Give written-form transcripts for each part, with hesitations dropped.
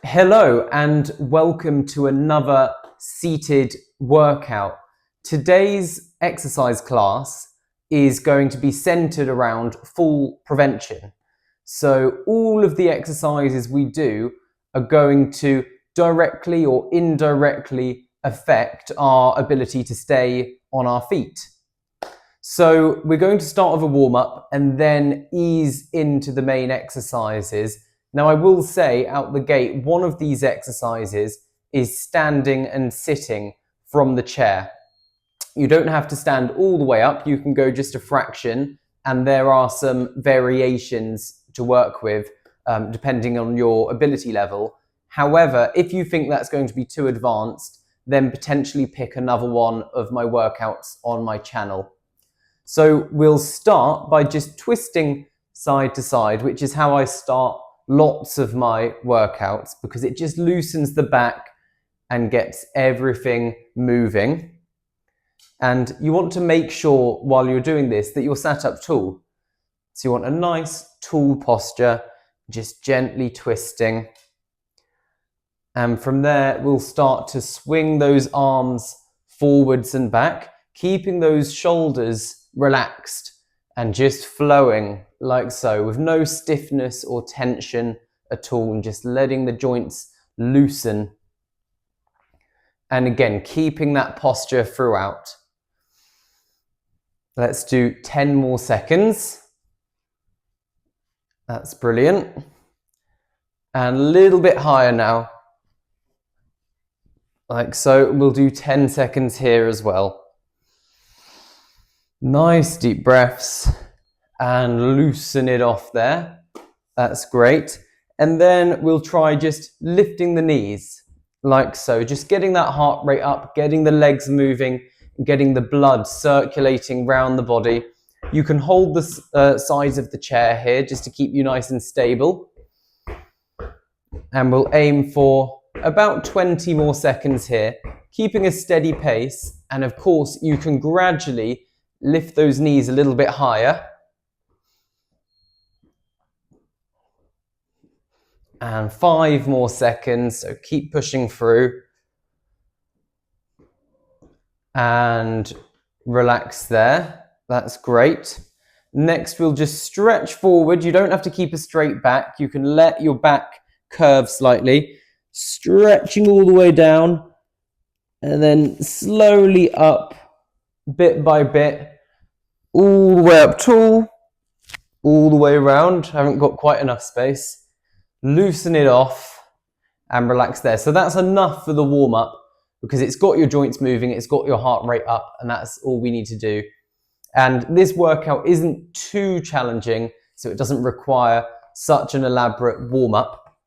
Hello and welcome to another seated workout. Today's exercise class is going to be centered around fall prevention. So all of the exercises we do are going to directly or indirectly affect our ability to stay on our feet. So we're going to start with a warm-up and then ease into the main exercises. Now, I will say out the gate, one of these exercises is standing and sitting from the chair. You don't have to stand all the way up. You can go just a fraction, and there are some variations to work with depending on your ability level. However, if you think that's going to be too advanced, then potentially pick another one of my workouts on my channel. So we'll start by just twisting side to side, which is how I start lots of my workouts, because it just loosens the back and gets everything moving. And you want to make sure while you're doing this that you're sat up tall. So you want a nice tall posture, just gently twisting. And from there, we'll start to swing those arms forwards and back, keeping those shoulders relaxed and just flowing like so, with no stiffness or tension at all, and just letting the joints loosen. And again, keeping that posture throughout. Let's do 10 more seconds. That's brilliant. And a little bit higher now. Like so, we'll do 10 seconds here as well. Nice deep breaths and loosen it off there. That's great. And then we'll try just lifting the knees like so, just getting that heart rate up, getting the legs moving, getting the blood circulating around the body. You can hold the sides of the chair here just to keep you nice and stable. And we'll aim for about 20 more seconds here, keeping a steady pace. And of course, you can gradually lift those knees a little bit higher. And 5 more seconds, so keep pushing through. And relax there, that's great. Next, we'll just stretch forward. You don't have to keep a straight back. You can let your back curve slightly, stretching all the way down, and then slowly up, bit by bit, all the way up tall, all the way around. Haven't got quite enough space. Loosen it off and relax there. So that's enough for the warm-up, because it's got your joints moving, it's got your heart rate up, and that's all we need to do. And this workout isn't too challenging, so it doesn't require such an elaborate warm-up.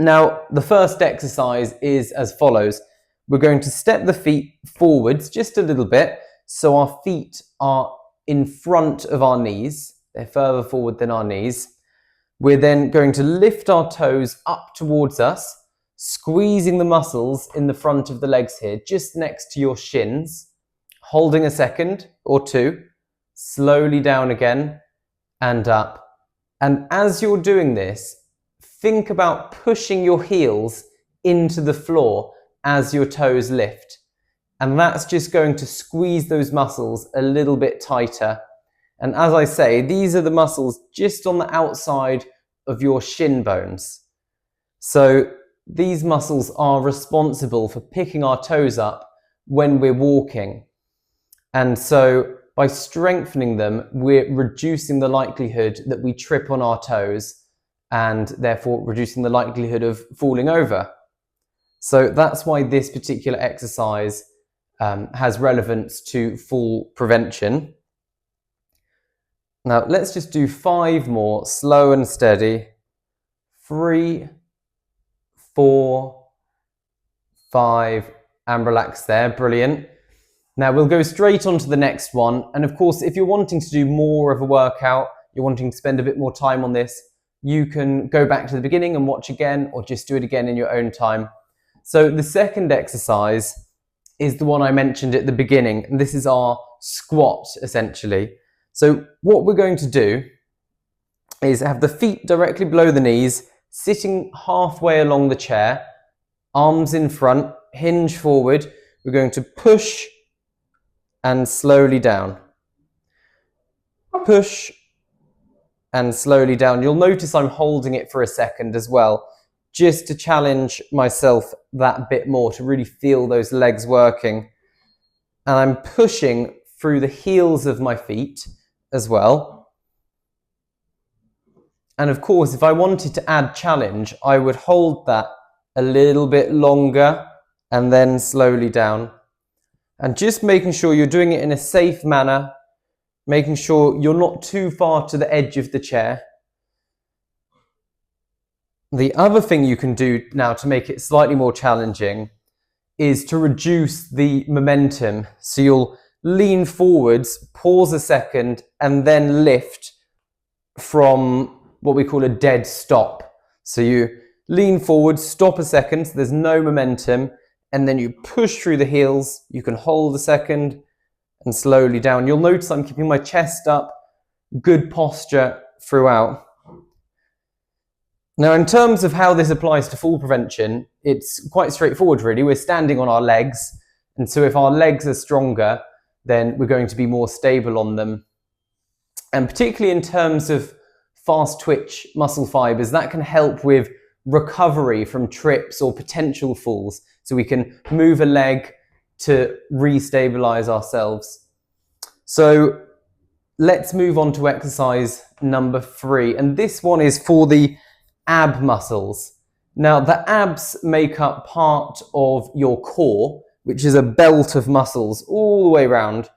Now, the first exercise is as follows. We're going to step the feet forwards just a little bit, so our feet are in front of our knees. They're further forward than our knees. We're then going to lift our toes up towards us, squeezing the muscles in the front of the legs here, just next to your shins, holding a second or two, slowly down again and up. And as you're doing this, think about pushing your heels into the floor as your toes lift. And that's just going to squeeze those muscles a little bit tighter. And as I say, these are the muscles just on the outside of your shin bones. So these muscles are responsible for picking our toes up when we're walking. And so by strengthening them, we're reducing the likelihood that we trip on our toes, and therefore reducing the likelihood of falling over. So that's why this particular exercise has relevance to fall prevention. Now let's just do 5 more, slow and steady. 3, 4, 5, and relax there, brilliant. Now we'll go straight on to the next one. And of course, if you're wanting to do more of a workout, you're wanting to spend a bit more time on this, you can go back to the beginning and watch again, or just do it again in your own time. So the second exercise is the one I mentioned at the beginning, and this is our squat, essentially. So what we're going to do is have the feet directly below the knees, sitting halfway along the chair, arms in front, hinge forward. We're going to push and slowly down. Push and slowly down. You'll notice I'm holding it for a second as well, just to challenge myself that bit more, to really feel those legs working. And I'm pushing through the heels of my feet as well. And of course, if I wanted to add challenge, I would hold that a little bit longer and then slowly down. And just making sure you're doing it in a safe manner, making sure you're not too far to the edge of the chair. The other thing you can do now to make it slightly more challenging is to reduce the momentum. So you'll lean forwards, pause a second, and then lift from what we call a dead stop. So you lean forward, stop a second, so there's no momentum, and then you push through the heels. You can hold a second and slowly down. You'll notice I'm keeping my chest up, good posture throughout. Now, in terms of how this applies to fall prevention, it's quite straightforward, really. We're standing on our legs, and so if our legs are stronger, then we're going to be more stable on them. And particularly in terms of fast twitch muscle fibers, that can help with recovery from trips or potential falls. So we can move a leg to re-stabilize ourselves. So let's move on to exercise number 3. And this one is for the ab muscles. Now, the abs make up part of your core, which is a belt of muscles all the way around.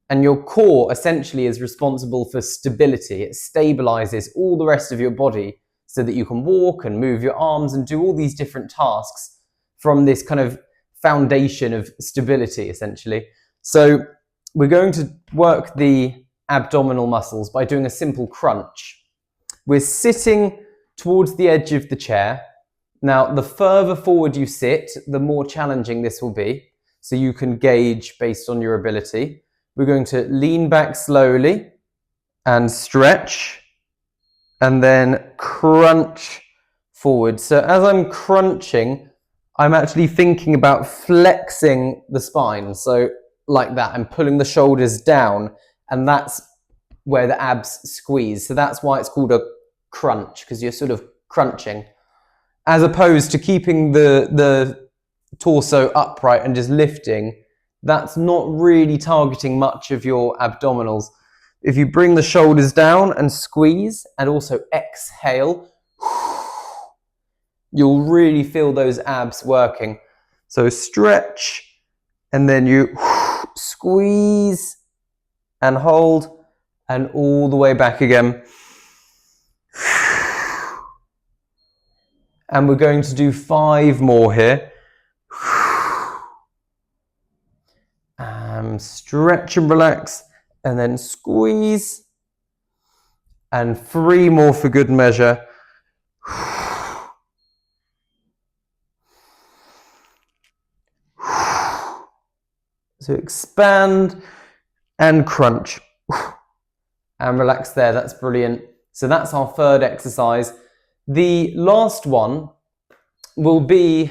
And your core essentially is responsible for stability. It stabilizes all the rest of your body so that you can walk and move your arms and do all these different tasks from this kind of foundation of stability, essentially. So we're going to work the abdominal muscles by doing a simple crunch. We're sitting towards the edge of the chair. Now, the further forward you sit, the more challenging this will be. So you can gauge based on your ability. We're going to lean back slowly and stretch and then crunch forward. So as I'm crunching, I'm actually thinking about flexing the spine. So like that, I'm pulling the shoulders down, and that's where the abs squeeze. So that's why it's called a crunch, because you're sort of crunching, as opposed to keeping the torso upright and just lifting. That's not really targeting much of your abdominals. If you bring the shoulders down and squeeze and also exhale, you'll really feel those abs working. So stretch, and then you squeeze and hold, and all the way back again. And we're going to do 5 more here. Stretch and relax, and then squeeze, and 3 more for good measure. So expand and crunch and relax there. That's brilliant. So that's our 3rd exercise. The last one will be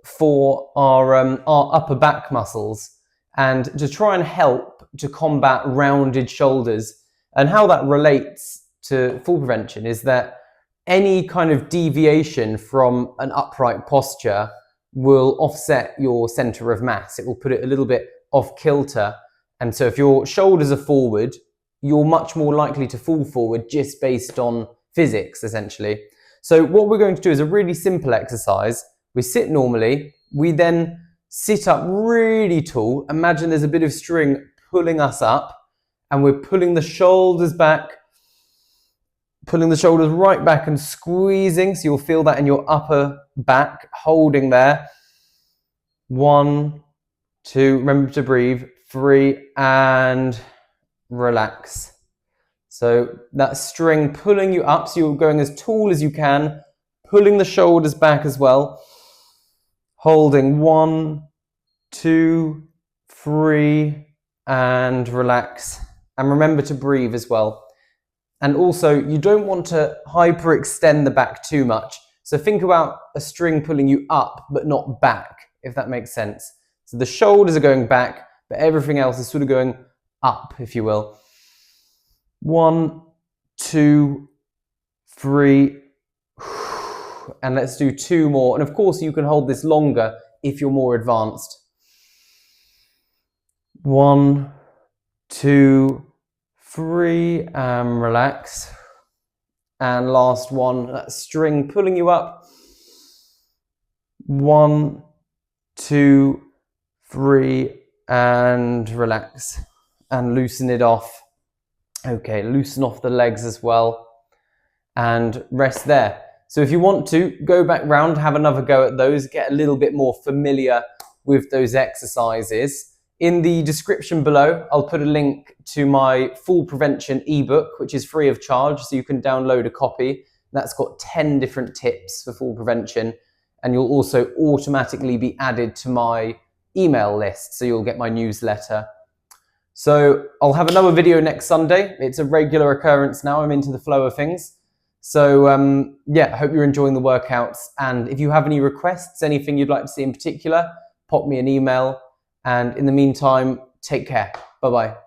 for our upper back muscles, and to try and help to combat rounded shoulders. And how that relates to fall prevention is that any kind of deviation from an upright posture will offset your center of mass. It will put it a little bit off kilter. And so if your shoulders are forward, you're much more likely to fall forward just based on physics, essentially. So what we're going to do is a really simple exercise. We sit normally, we then sit up really tall. Imagine there's a bit of string pulling us up, and we're pulling the shoulders back, pulling the shoulders right back and squeezing. So you'll feel that in your upper back, holding there. 1, 2, remember to breathe. 3, and relax. So that string pulling you up, so you're going as tall as you can, pulling the shoulders back as well. Holding 1, 2, 3, and relax. And remember to breathe as well. And also, you don't want to hyperextend the back too much. So think about a string pulling you up, but not back, if that makes sense. So the shoulders are going back, but everything else is sort of going up, if you will. 1, 2, 3, and let's do 2 more. And of course, you can hold this longer if you're more advanced. 1, 2, 3, and relax. And last one, that string pulling you up. 1, 2, 3, and relax. And loosen it off. Okay, loosen off the legs as well. And rest there. So if you want to, go back round, have another go at those, get a little bit more familiar with those exercises. In the description below, I'll put a link to my Fall Prevention ebook, which is free of charge, so you can download a copy. That's got 10 different tips for fall prevention, and you'll also automatically be added to my email list, so you'll get my newsletter. So I'll have another video next Sunday. It's a regular occurrence now. I'm into the flow of things. So yeah, I hope you're enjoying the workouts, and if you have any requests, anything you'd like to see in particular, pop me an email. And in the meantime, take care. Bye-bye.